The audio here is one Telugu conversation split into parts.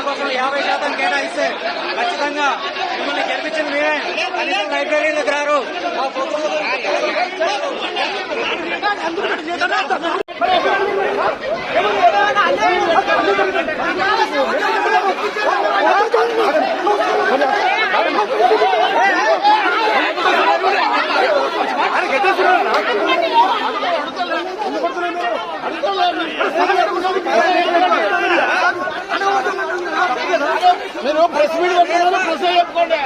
కోసం 50% కేటాయిస్తే ఖచ్చితంగా మిమ్మల్ని గెలిపించింది మీరే. కనీసం లైబ్రరీలకు రారు. నేను ప్రెస్ మీట్ పెట్టాను, ప్రెస్ చెప్పుకోండి.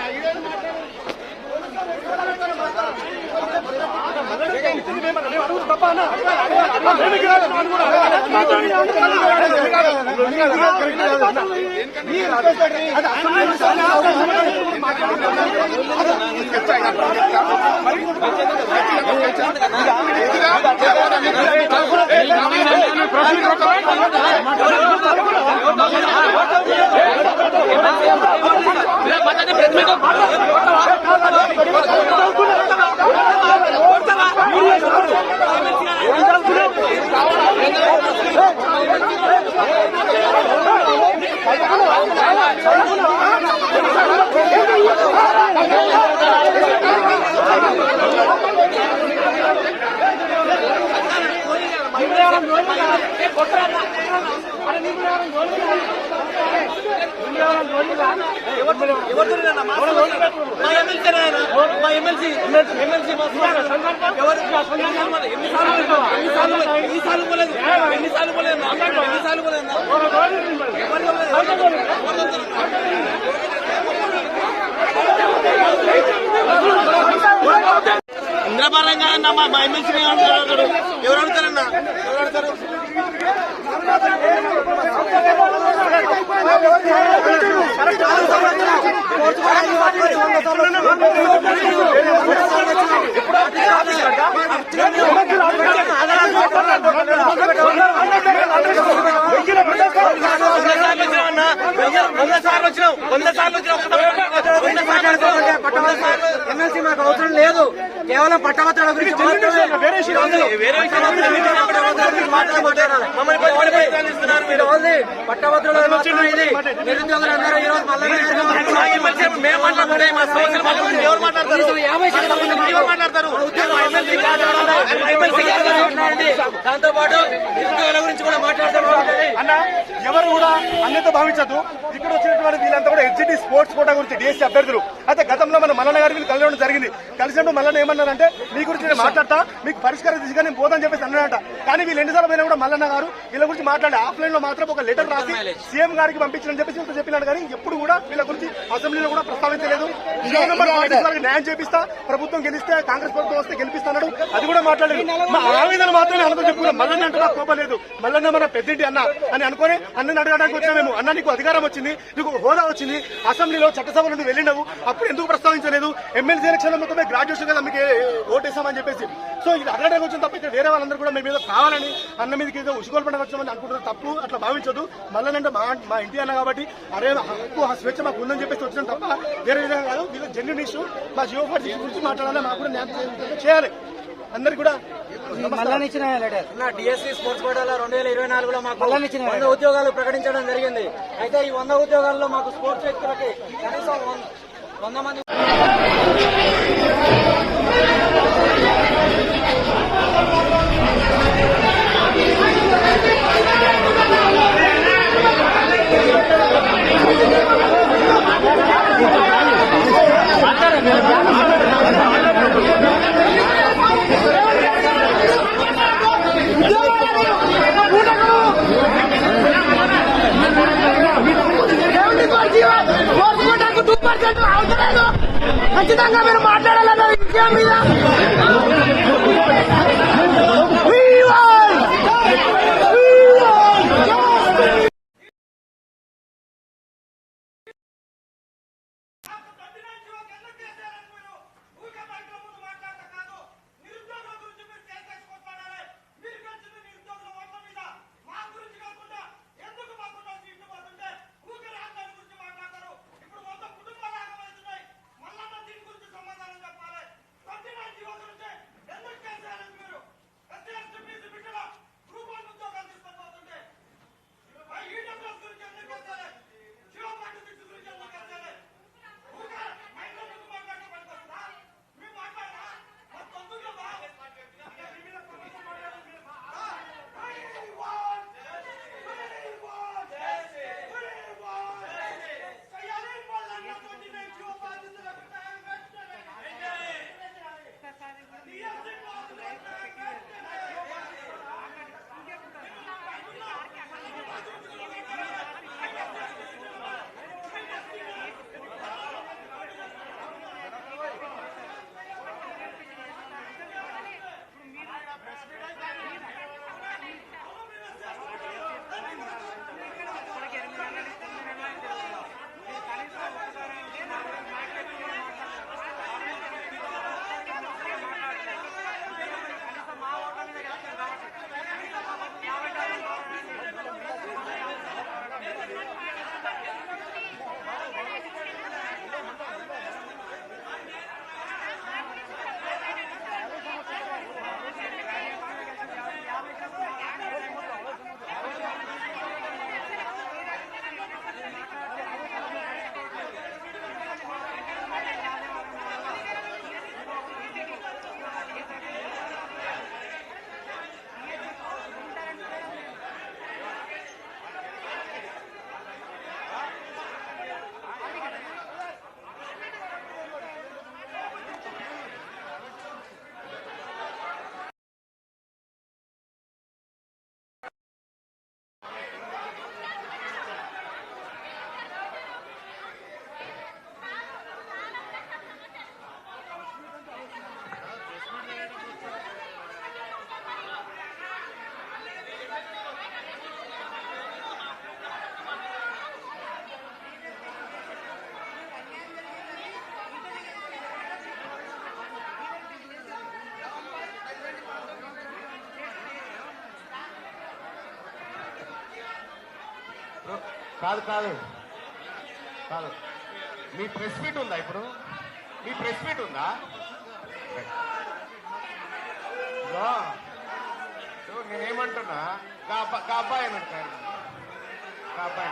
ఇంద్రపాలంగా అన్న మా ఎమ్మెల్సీ ఎవరు అడుగుతారన్నా? ఎవరు అడుగుతారు? ఎమ్మెల్సీ మాకు అవసరం లేదు. కేవలం పట్టభద్రుల గురించి పట్టభద్రుల ఇది నిరుద్యోగులందరూ ఈ రోజు దాంతో పాటు నిరుద్యోగుల గురించి కూడా మాట్లాడతారు. అన్న ఎవరు కూడా అన్యత భావించదు. ఇక్కడ వచ్చినటువంటి వీళ్ళంతా కూడా హెచ్డి స్పోర్ట్స్ కోటా గురించి డిఎస్సీ అభ్యర్థులు. అయితే గతంలో మన మల్లన్న గారి వీళ్ళు కలవడం జరిగింది. కలిసినప్పుడు మల్లన్న ఏమన్నారంటే మీ గురించి నేను మాట్లాడతా, మీకు పరిష్కారం దిశగా నేను పోదని చెప్పేసి అన్నాడంట. కానీ వీళ్ళు ఎన్నిసార్లు పోయినా కూడా మల్లన్న గారు వీళ్ళ గురించి మాట్లాడి ఆఫ్లైన్ లో మాత్రం ఒక లెటర్ రాసి సీఎం గారికి పంపించాలని చెప్పేసి చెప్పినాడు. కానీ ఎప్పుడు కూడా వీళ్ళ గురించి అసెంబ్లీలో కూడా ప్రస్తావించలేదు. న్యాయం చేపిస్తా, ప్రభుత్వం గెలిస్తే కాంగ్రెస్ ప్రభుత్వం వస్తే గెలిపిస్తాడు, అది కూడా మాట్లాడలేదు. మా ఆవేదన మాత్రమే అన్నతో చెప్పుకున్నాం. మల్లన్న అంటే నాకు కోపం లేదు. మల్లన్న మన పెద్దింటి అన్న అని అనుకుని అన్నని అడగడానికి వచ్చా మేము. అన్న నీకు అధికారం వచ్చింది, నీకు హోదా వచ్చింది, అసెంబ్లీలో చట్టసభ నుండి వెళ్ళినవు, అప్పుడు ఎందుకు ప్రస్తావించలేదు? ఎమ్మెల్సీ ఎలక్షన్ మొత్తమే గ్రాడ్యుయేషన్ కదా మీకు ఓటేసామని చెప్పేసి. సో ఇది అడగడానికి వచ్చిన తప్ప ఇక్కడ వేరే వాళ్ళందరూ కూడా మేము ఏదో కావాలని అన్న మీదకి ఏదో ఉసుగోల్పడానికి వచ్చామని అనుకుంటున్నారు. తప్పు, అట్లా భావించదు. మల్లనంటే మా ఇంటి అన్న కాబట్టి అరే హక్కు స్వేచ్ఛ మాకు ఉందని చెప్పేసి వచ్చిన తప్ప వేరే విధంగా కాదు. వీళ్ళ జెన్యున్ ఇష్యూ మా జియో పార్టీ గురించి మాట్లాడాలి, మాకు కూడా న్యాయం చేయాలి. అందరికి కూడా డిఎస్సీ స్పోర్ట్స్ కోటాలో 2024లో మాకు 100 ఉద్యోగాలు ప్రకటించడం జరిగింది. అయితే ఈ 100 ఉద్యోగాల్లో మాకు స్పోర్ట్స్ వ్యక్తులకి కనీసం 100 మంది ఖచ్చితంగా మీరు మాట్లాడాలన్న విషయం మీద కాదు కాదు కాదు మీ ప్రెస్ మీట్ ఉందా ఇప్పుడు? మీ ప్రెస్ మీట్ ఉందా? ఇదిగో, నేనేమంటున్నా, గా అబ్బాయి అన్నాడు, గా అబ్బాయి